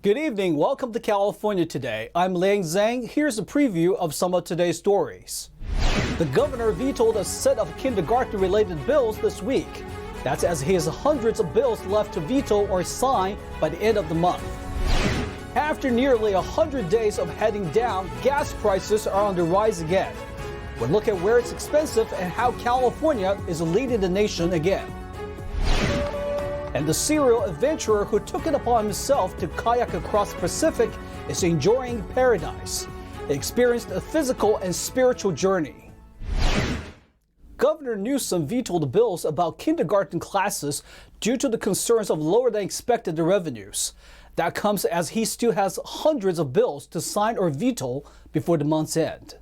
Good evening. Welcome to California Today. I'm Liang Zhang. Here's a preview of some of today's stories. The governor vetoed a set of kindergarten-related bills this week. That's as he has hundreds of bills left to veto or sign by the end of the month. After nearly 100 days of heading down, gas prices are on the rise again. We'll look at where it's expensive and how California is leading the nation again. And the serial adventurer who took it upon himself to kayak across the Pacific is enjoying paradise. He experienced a physical and spiritual journey. Governor Newsom vetoed bills about kindergarten classes due to the concerns of lower than expected revenues. That comes as he still has hundreds of bills to sign or veto before the month's end.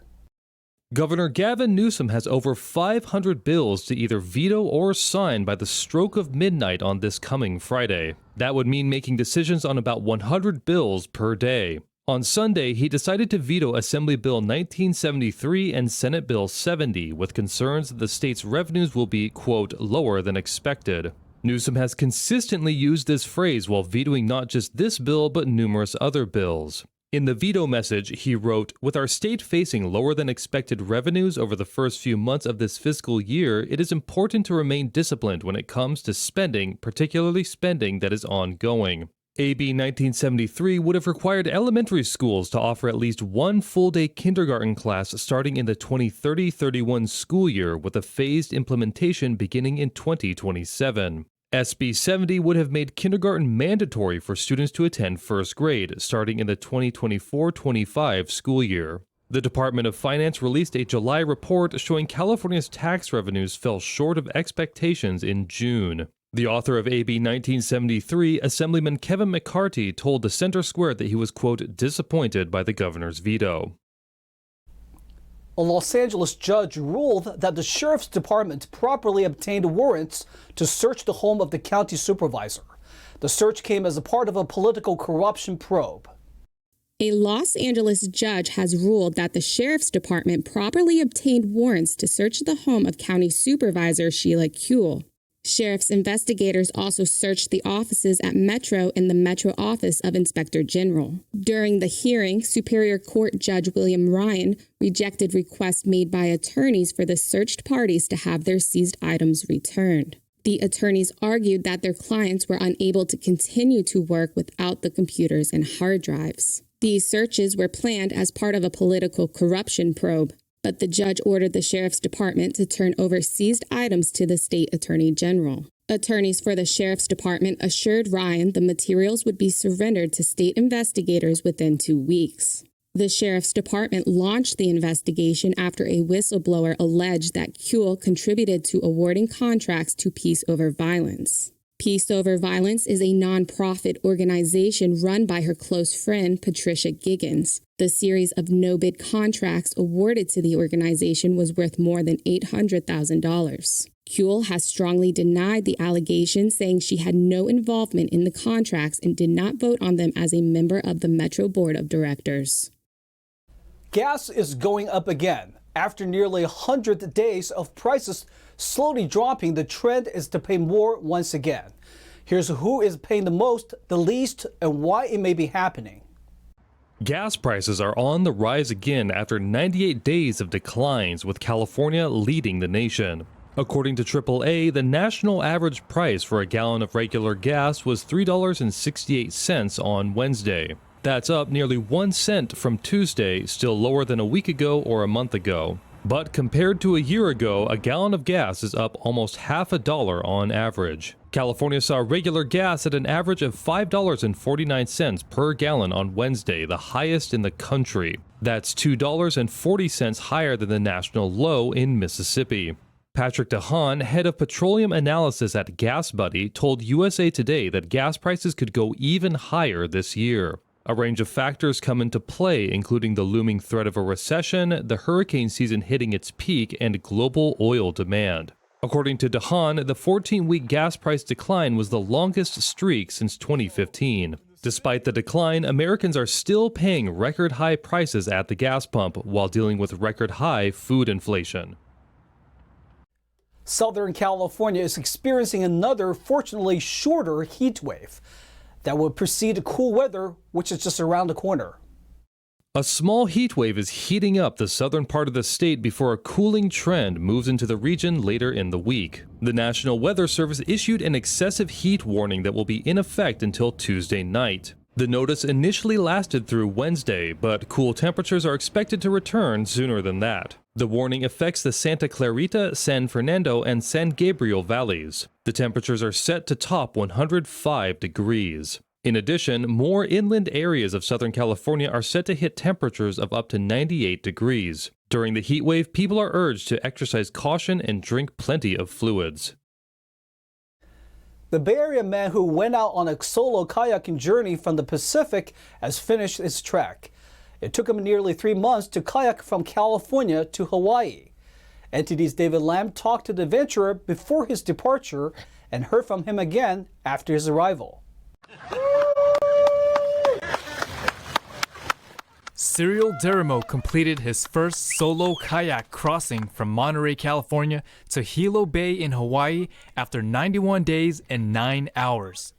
Governor Gavin Newsom has over 500 bills to either veto or sign by the stroke of midnight on this coming Friday. That would mean making decisions on about 100 bills per day. On Sunday, he decided to veto Assembly Bill 1973 and Senate Bill 70, with concerns that the state's revenues will be, quote, lower than expected. Newsom has consistently used this phrase while vetoing not just this bill, but numerous other bills. In the veto message, he wrote, "With our state facing lower than expected revenues over the first few months of this fiscal year, it is important to remain disciplined when it comes to spending, particularly spending that is ongoing." AB 1973 would have required elementary schools to offer at least one full-day kindergarten class starting in the 2030-31 school year, with a phased implementation beginning in 2027. SB 70 would have made kindergarten mandatory for students to attend first grade, starting in the 2024-25 school year. The Department of Finance released a July report showing California's tax revenues fell short of expectations in June. The author of AB 1973, Assemblyman Kevin McCarthy, told the Center Square that he was, quote, disappointed by the governor's veto. A Los Angeles judge ruled that the sheriff's department properly obtained warrants to search the home of the county supervisor. The search came as a part of a political corruption probe. A Los Angeles judge has ruled that the sheriff's department properly obtained warrants to search the home of County Supervisor Sheila Kuehl. Sheriff's investigators also searched the offices at Metro and the Metro Office of Inspector General. During the hearing, Superior Court Judge William Ryan rejected requests made by attorneys for the searched parties to have their seized items returned. The attorneys argued that their clients were unable to continue to work without the computers and hard drives. These searches were planned as part of a political corruption probe, but the judge ordered the sheriff's department to turn over seized items to the state attorney general. Attorneys for the sheriff's department assured Ryan the materials would be surrendered to state investigators within 2 weeks. The sheriff's department launched the investigation after a whistleblower alleged that Kuehl contributed to awarding contracts to Peace Over Violence. Peace Over Violence is a nonprofit organization run by her close friend, Patricia Giggins. The series of no-bid contracts awarded to the organization was worth more than $800,000. Kuehl has strongly denied the allegations, saying she had no involvement in the contracts and did not vote on them as a member of the Metro Board of Directors. Gas is going up again. After nearly 100 days of prices slowly dropping, the trend is to pay more once again. Here's who is paying the most, the least, and why it may be happening. Gas prices are on the rise again after 98 days of declines, with California leading the nation. According to AAA, the national average price for a gallon of regular gas was $3.68 on Wednesday. That's up nearly 1 cent from Tuesday, still lower than a week ago or a month ago. But compared to a year ago, a gallon of gas is up almost half a dollar on average. California saw regular gas at an average of $5.49 per gallon on Wednesday, the highest in the country. That's $2.40 higher than the national low in Mississippi. Patrick DeHaan, head of petroleum analysis at Gas Buddy, told USA Today that gas prices could go even higher this year. A range of factors come into play, including the looming threat of a recession, the hurricane season hitting its peak, and global oil demand. According to DeHaan, the 14-week gas price decline was the longest streak since 2015. Despite the decline, Americans are still paying record-high prices at the gas pump while dealing with record-high food inflation. Southern California is experiencing another, fortunately shorter, heat wave. that would precede cool weather, which is just around the corner. A small heat wave is heating up the southern part of the state before a cooling trend moves into the region later in the week. The National Weather Service issued an excessive heat warning that will be in effect until Tuesday night. The notice initially lasted through Wednesday, but cool temperatures are expected to return sooner than that. The warning affects the Santa Clarita, San Fernando, and San Gabriel valleys. The temperatures are set to top 105 degrees. In addition, more inland areas of Southern California are set to hit temperatures of up to 98 degrees. During the heat wave, people are urged to exercise caution and drink plenty of fluids. The Bay Area man who went out on a solo kayaking journey from the Pacific has finished his trek. It took him nearly 3 months to kayak from California to Hawaii. NTD's David Lamb talked to the adventurer before his departure and heard from him again after his arrival. Cyril Derimo completed his first solo kayak crossing from Monterey, California to Hilo Bay in Hawaii after 91 days and 9 hours.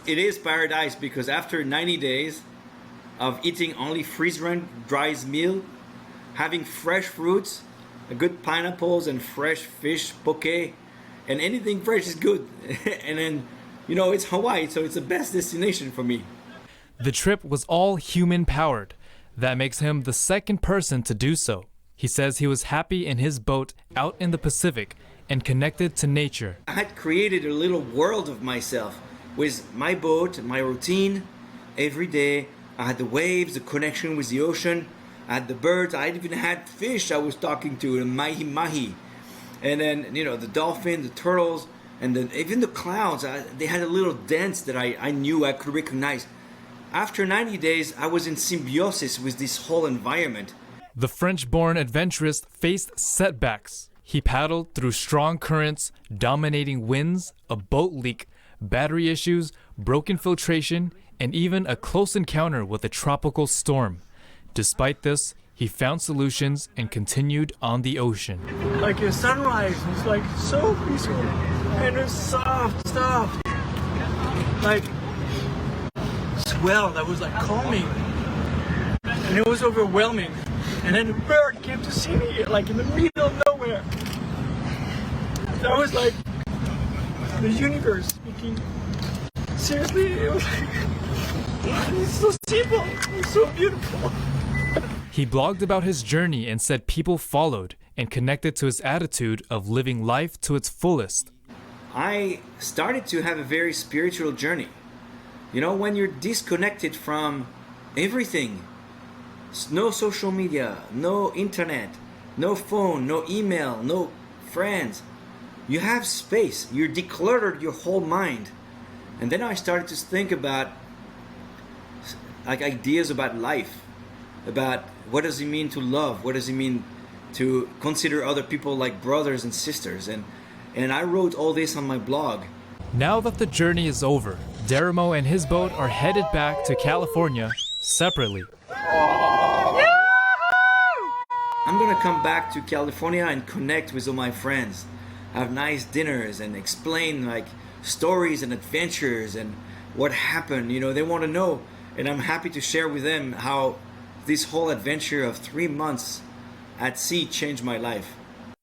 It is paradise because after 90 days of eating only freeze-run dry meal, having fresh fruits, good pineapples and fresh fish poke, and anything fresh is good. And then, it's Hawaii, so it's the best destination for me. The trip was all human-powered. That makes him the second person to do so. He says he was happy in his boat out in the Pacific and connected to nature. I had created a little world of myself with my boat, my routine. Every day I had the waves, the connection with the ocean. I had the birds. I even had fish I was talking to, the mahi-mahi. And then, the dolphin, the turtles, and then even the clouds. They had a little dance that I knew I could recognize. After 90 days, I was in symbiosis with this whole environment. The French-born adventurist faced setbacks. He paddled through strong currents, dominating winds, a boat leak, battery issues, broken filtration, and even a close encounter with a tropical storm. Despite this, he found solutions and continued on the ocean. Like a sunrise, it's like so peaceful and it's soft. Like swell that was like calming, and it was overwhelming. And then a bird came to see me like in the middle of nowhere. That was like the universe speaking. Seriously, it was like, it's so simple, it's so beautiful. He blogged about his journey and said people followed and connected to his attitude of living life to its fullest. I started to have a very spiritual journey. When you're disconnected from everything, no social media, no internet, no phone, no email, no friends, you have space, you're decluttered your whole mind. And then I started to think about ideas about life, about what does it mean to love, what does it mean to consider other people like brothers and sisters, and I wrote all this on my blog. Now that the journey is over, Derimo and his boat are headed back to California separately. I'm gonna come back to California and connect with all my friends, have nice dinners and explain stories and adventures and what happened. They want to know, and I'm happy to share with them how this whole adventure of 3 months at sea changed my life.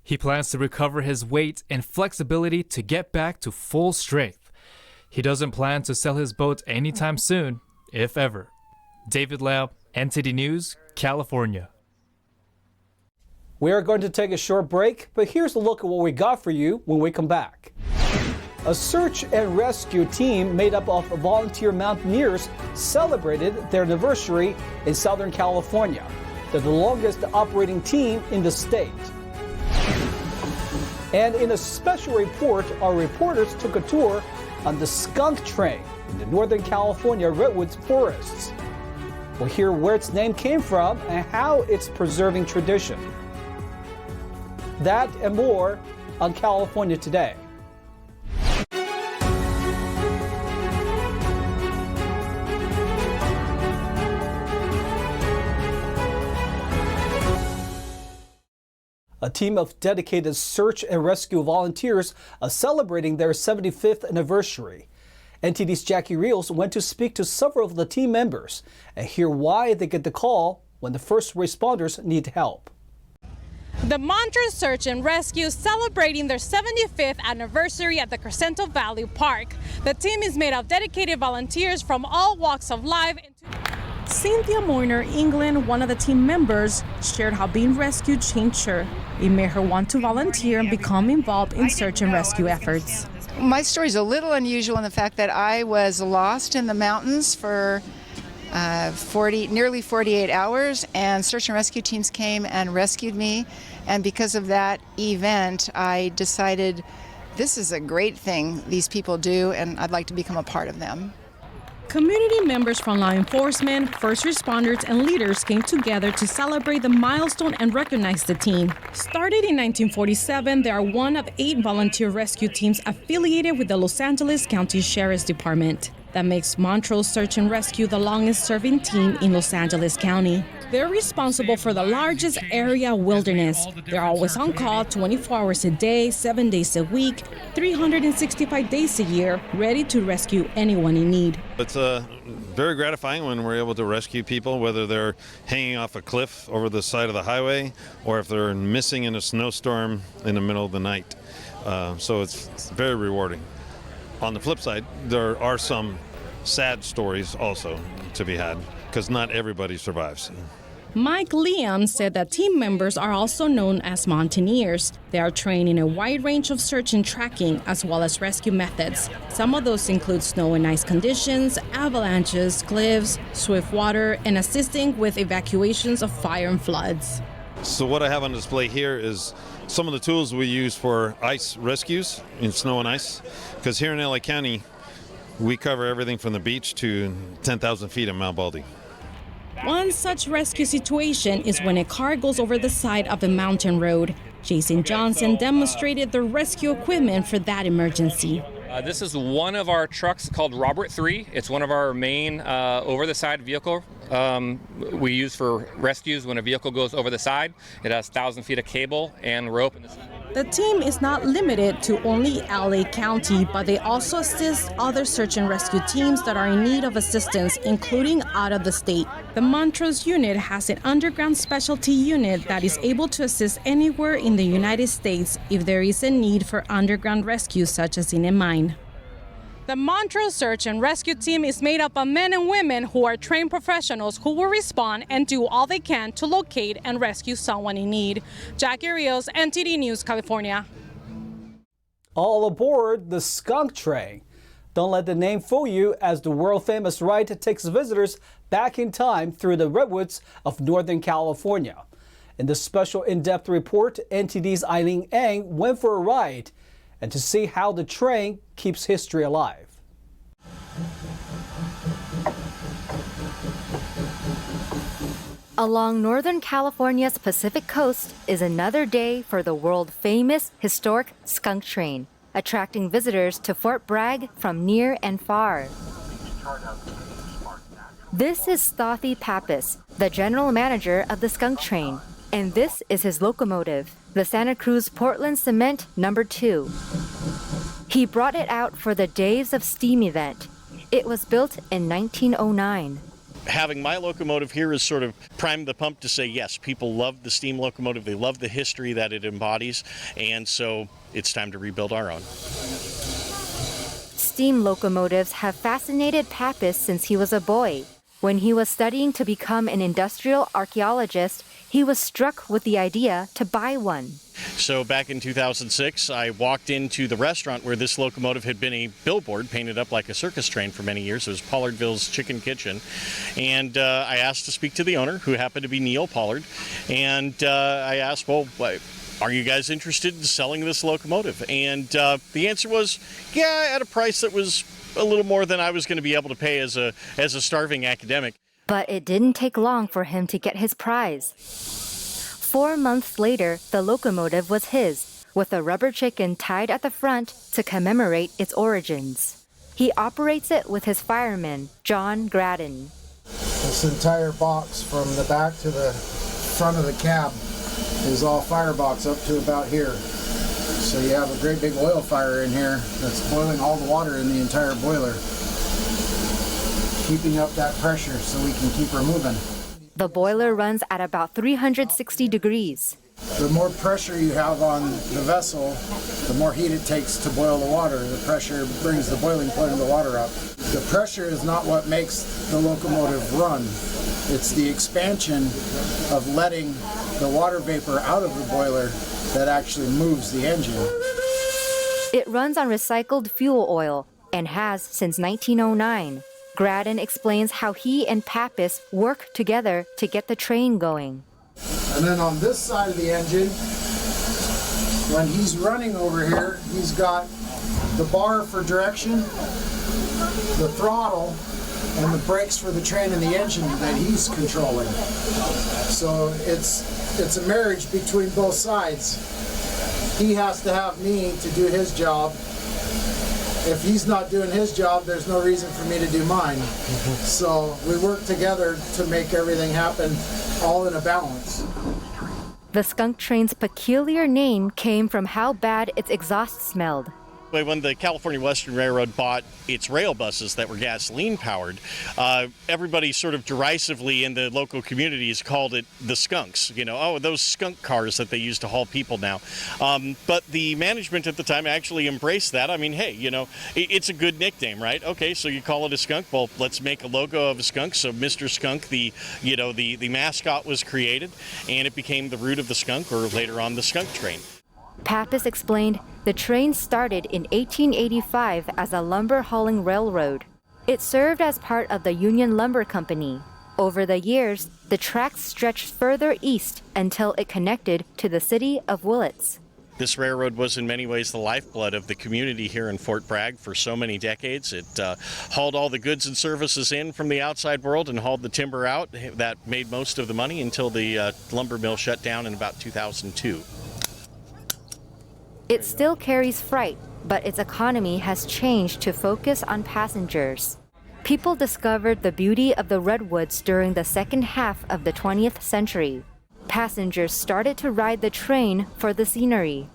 He plans to recover his weight and flexibility to get back to full strength. He doesn't plan to sell his boat anytime soon, if ever. David Lamb, NTD News, California. We are going to take a short break, but here's a look at what we got for you when we come back. A search and rescue team made up of volunteer mountaineers celebrated their anniversary in Southern California. They're the longest operating team in the state. And in a special report, our reporters took a tour on the Skunk Train in the Northern California Redwoods forests. We'll hear where its name came from and how it's preserving tradition. That and more on California Today. A team of dedicated search and rescue volunteers are celebrating their 75th anniversary. NTD's Jackie Rios went to speak to several of the team members and hear why they get the call when the first responders need help. The Montrose Search and Rescue is celebrating their 75th anniversary at the Crescento Valley Park. The team is made of dedicated volunteers from all walks of life. Cynthia Moyner England, one of the team members, shared how being rescued changed her. It made her want to volunteer and become involved in search and rescue efforts. My story is a little unusual in the fact that I was lost in the mountains for nearly 48 hours, and search and rescue teams came and rescued me. And because of that event, I decided this is a great thing these people do, and I'd like to become a part of them. Community members from law enforcement, first responders, and leaders came together to celebrate the milestone and recognize the team. Started in 1947, they are one of 8 volunteer rescue teams affiliated with the Los Angeles County Sheriff's Department. That makes Montrose Search and Rescue the longest-serving team in Los Angeles County. They're responsible for the largest area wilderness. They're always on call 24 hours a day, 7 days a week, 365 days a year, ready to rescue anyone in need. It's very gratifying when we're able to rescue people, whether they're hanging off a cliff over the side of the highway or if they're missing in a snowstorm in the middle of the night. So it's very rewarding. On the flip side, there are some sad stories also to be had, because not everybody survives. Mike Leon said that team members are also known as mountaineers. They are trained in a wide range of search and tracking, as well as rescue methods. Some of those include snow and ice conditions, avalanches, cliffs, swift water, and assisting with evacuations of fire and floods. So what I have on display here is some of the tools we use for ice rescues in snow and ice, because here in LA County, we cover everything from the beach to 10,000 feet in Mount Baldy. One such rescue situation is when a car goes over the side of a mountain road. Jason Johnson demonstrated the rescue equipment for that emergency. This is one of our trucks called Robert 3. It's one of our main over-the-side vehicle we use for rescues when a vehicle goes over the side. It has 1,000 feet of cable and rope. The team is not limited to only LA County, but they also assist other search and rescue teams that are in need of assistance, including out of the state. The Montrose unit has an underground specialty unit that is able to assist anywhere in the United States if there is a need for underground rescue, such as in a mine. The Montrose Search and Rescue Team is made up of men and women who are trained professionals who will respond and do all they can to locate and rescue someone in need. Jackie Rios, NTD News, California. All aboard the Skunk Train. Don't let the name fool you, as the world-famous ride takes visitors back in time through the Redwoods of Northern California. In this special in-depth report, NTD's Eileen Ang went for a ride and to see how the train keeps history alive. Along Northern California's Pacific coast is another day for the world-famous historic Skunk Train, attracting visitors to Fort Bragg from near and far. This is Stothy Pappas, the general manager of the Skunk Train, and this is his locomotive, the Santa Cruz Portland Cement No. 2. He brought it out for the Days of Steam event. It was built in 1909. Having my locomotive here is sort of primed the pump to say, yes, people love the steam locomotive, they love the history that it embodies, and so it's time to rebuild our own. Steam locomotives have fascinated Pappas since he was a boy. When he was studying to become an industrial archaeologist, he was struck with the idea to buy one. So back in 2006, I walked into the restaurant where this locomotive had been a billboard painted up like a circus train for many years. It was Pollardville's Chicken Kitchen. And I asked to speak to the owner, who happened to be Neil Pollard. And I asked, well, are you guys interested in selling this locomotive? And the answer was, yeah, at a price that was a little more than I was going to be able to pay as a starving academic. But it didn't take long for him to get his prize. 4 months later, the locomotive was his, with a rubber chicken tied at the front to commemorate its origins. He operates it with his fireman, John Gradden. This entire box from the back to the front of the cab is all firebox up to about here. So you have a great big oil fire in here that's boiling all the water in the entire boiler, keeping up that pressure so we can keep her moving. The boiler runs at about 360 degrees. The more pressure you have on the vessel, the more heat it takes to boil the water. The pressure brings the boiling point of the water up. The pressure is not what makes the locomotive run. It's the expansion of letting the water vapor out of the boiler that actually moves the engine. It runs on recycled fuel oil and has since 1909. Graddon explains how he and Pappas work together to get the train going. And then on this side of the engine, when he's running over here, he's got the bar for direction, the throttle, and the brakes for the train and the engine that he's controlling. So it's a marriage between both sides. He has to have me to do his job. If he's not doing his job, there's no reason for me to do mine. So we work together to make everything happen, all in a balance. The Skunk Train's peculiar name came from how bad its exhaust smelled. When the California Western Railroad bought its rail buses that were gasoline powered, everybody sort of derisively in the local communities called it the skunks. You know, oh, those skunk cars that they use to haul people now. But the management at the time actually embraced that. I mean, hey, you know, it's a good nickname, right? Okay, so you call it a skunk. Well, let's make a logo of a skunk. So Mr. Skunk, the mascot was created, and it became the root of the skunk, or later on the Skunk Train. Pappas explained the train started in 1885 as a lumber hauling railroad. It served as part of the Union Lumber Company. Over the years, the tracks stretched further east until it connected to the city of Willits. This railroad was in many ways the lifeblood of the community here in Fort Bragg for so many decades. It hauled all the goods and services in from the outside world and hauled the timber out. That made most of the money until the lumber mill shut down in about 2002. It still carries freight, but its economy has changed to focus on passengers. People discovered the beauty of the Redwoods during the second half of the 20th century. Passengers started to ride the train for the scenery.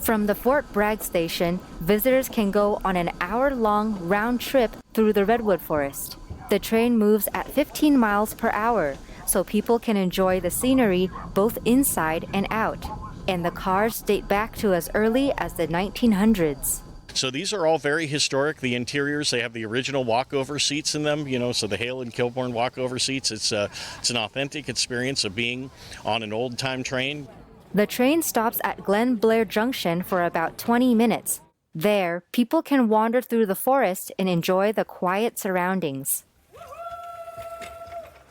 From the Fort Bragg station, visitors can go on an hour-long round trip through the redwood forest. The train moves at 15 miles per hour, so people can enjoy the scenery both inside and out. And the cars date back to as early as the 1900s. So these are all very historic. The interiors, they have the original walkover seats in them, you know, so the Hale and Kilbourne walkover seats. It's an authentic experience of being on an old-time train. The train stops at Glen Blair Junction for about 20 minutes. There, people can wander through the forest and enjoy the quiet surroundings.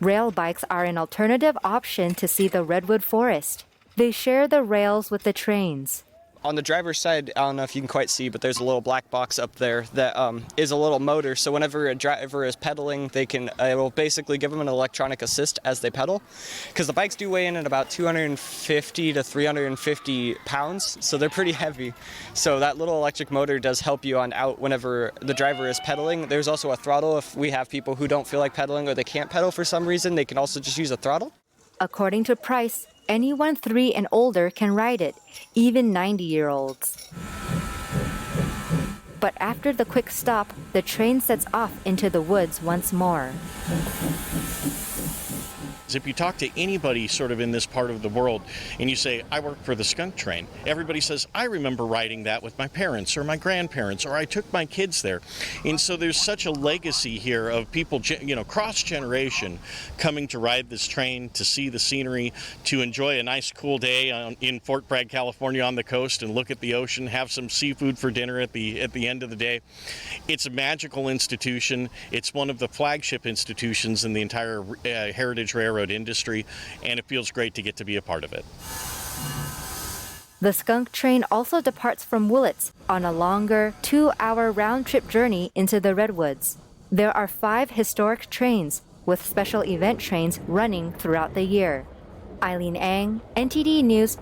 Rail bikes are an alternative option to see the redwood forest. They share the rails with the trains. On the driver's side, I don't know if you can quite see, but there's a little black box up there that is a little motor. So whenever a driver is pedaling, it will basically give them an electronic assist as they pedal. Because the bikes do weigh in at about 250 to 350 pounds, so they're pretty heavy. So that little electric motor does help you on out whenever the driver is pedaling. There's also a throttle if we have people who don't feel like pedaling or they can't pedal for some reason, they can also just use a throttle. According to Price, anyone 3 and older can ride it, even 90-year-olds. But after the quick stop, the train sets off into the woods once more. If you talk to anybody sort of in this part of the world and you say, I work for the Skunk Train, everybody says, I remember riding that with my parents or my grandparents, or I took my kids there. And so there's such a legacy here of people, you know, cross-generation coming to ride this train, to see the scenery, to enjoy a nice cool day in Fort Bragg, California on the coast and look at the ocean, have some seafood for dinner at the end of the day. It's a magical institution. It's one of the flagship institutions in the entire Heritage Railroad industry, and it feels great to get to be a part of it. The Skunk Train also departs from Willits on a longer 2-hour round-trip journey into the Redwoods. There are 5 historic trains, with special event trains running throughout the year. Eileen Ang, NTD News,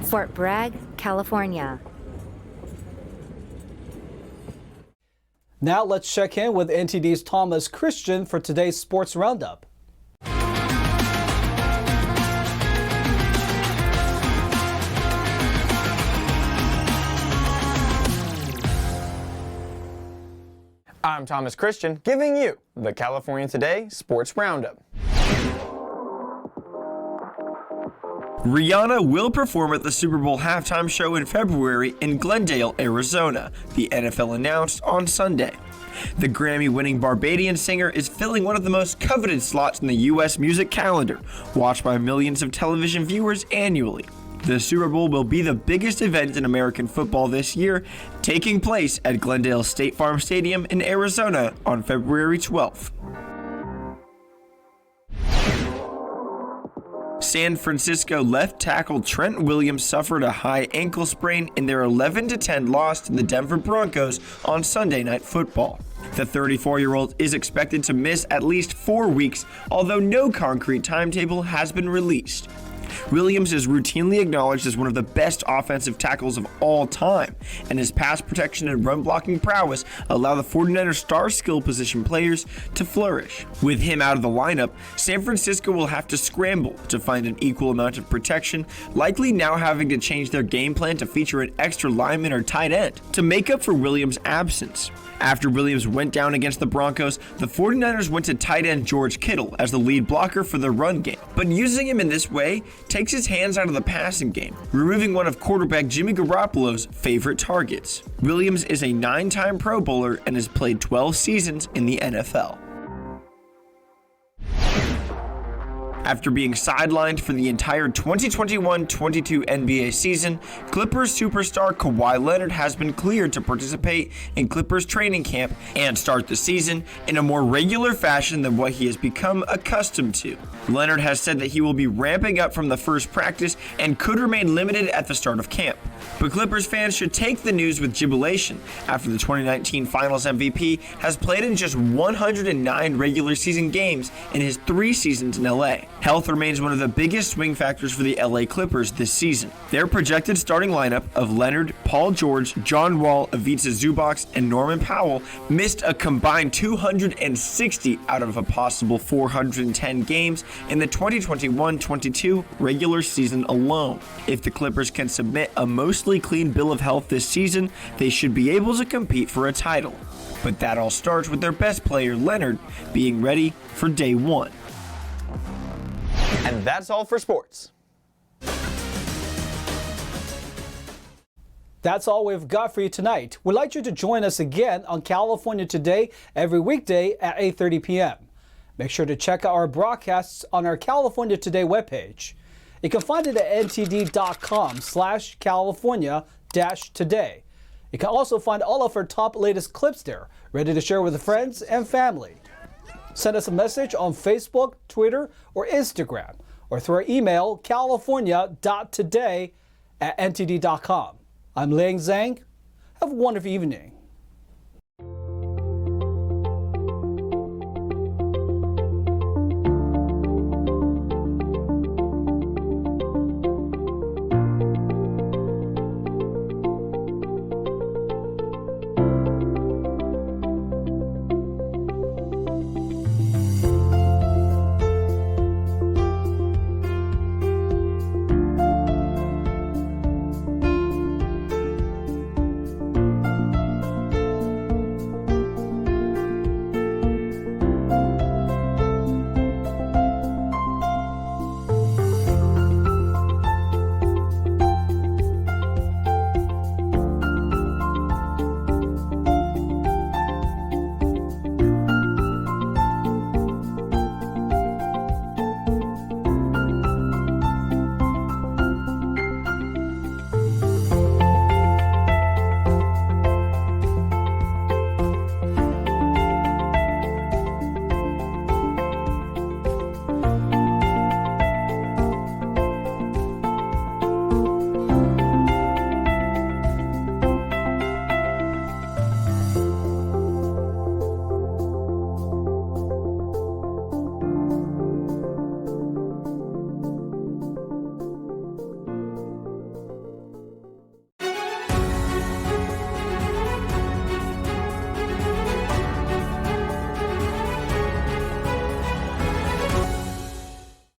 Fort Bragg, California. Now let's check in with NTD's Thomas Christian for today's Sports Roundup. I'm Thomas Christian, giving you the California Today Sports Roundup. Rihanna will perform at the Super Bowl halftime show in February in Glendale, Arizona, the NFL announced on Sunday. The Grammy-winning Barbadian singer is filling one of the most coveted slots in the U.S. music calendar, watched by millions of television viewers annually. The Super Bowl will be the biggest event in American football this year, taking place at Glendale State Farm Stadium in Arizona on February 12th. San Francisco left tackle Trent Williams suffered a high ankle sprain in their 11-10 loss to the Denver Broncos on Sunday Night Football. The 34-year-old is expected to miss at least 4 weeks, although no concrete timetable has been released. Williams is routinely acknowledged as one of the best offensive tackles of all time, and his pass protection and run blocking prowess allow the 49ers star skill position players to flourish. With him out of the lineup, San Francisco will have to scramble to find an equal amount of protection, likely now having to change their game plan to feature an extra lineman or tight end to make up for Williams' absence. After Williams went down against the Broncos, the 49ers went to tight end George Kittle as the lead blocker for their run game. But using him in this way takes his hands out of the passing game, removing one of quarterback Jimmy Garoppolo's favorite targets. Williams is a 9-time Pro Bowler and has played 12 seasons in the NFL. After being sidelined for the entire 2021-22 NBA season, Clippers superstar Kawhi Leonard has been cleared to participate in Clippers training camp and start the season in a more regular fashion than what he has become accustomed to. Leonard has said that he will be ramping up from the first practice and could remain limited at the start of camp. But Clippers fans should take the news with jubilation after the 2019 Finals MVP has played in just 109 regular season games in his 3 seasons in LA. Health remains one of the biggest swing factors for the LA Clippers this season. Their projected starting lineup of Leonard, Paul George, John Wall, Ivica Zubac, and Norman Powell missed a combined 260 out of a possible 410 games in the 2021-22 regular season alone. If the Clippers can submit a mostly clean bill of health this season, they should be able to compete for a title. But that all starts with their best player, Leonard, being ready for day one. And that's all for sports. That's all we've got for you tonight. We'd like you to join us again on California Today every weekday at 8:30 p.m. Make sure to check out our broadcasts on our California Today webpage. You can find it at ntd.com/California-today. You can also find all of our top latest clips there, ready to share with friends and family. Send us a message on Facebook, Twitter, or Instagram, or through our email, california.today@ntd.com. I'm Liang Zhang. Have a wonderful evening.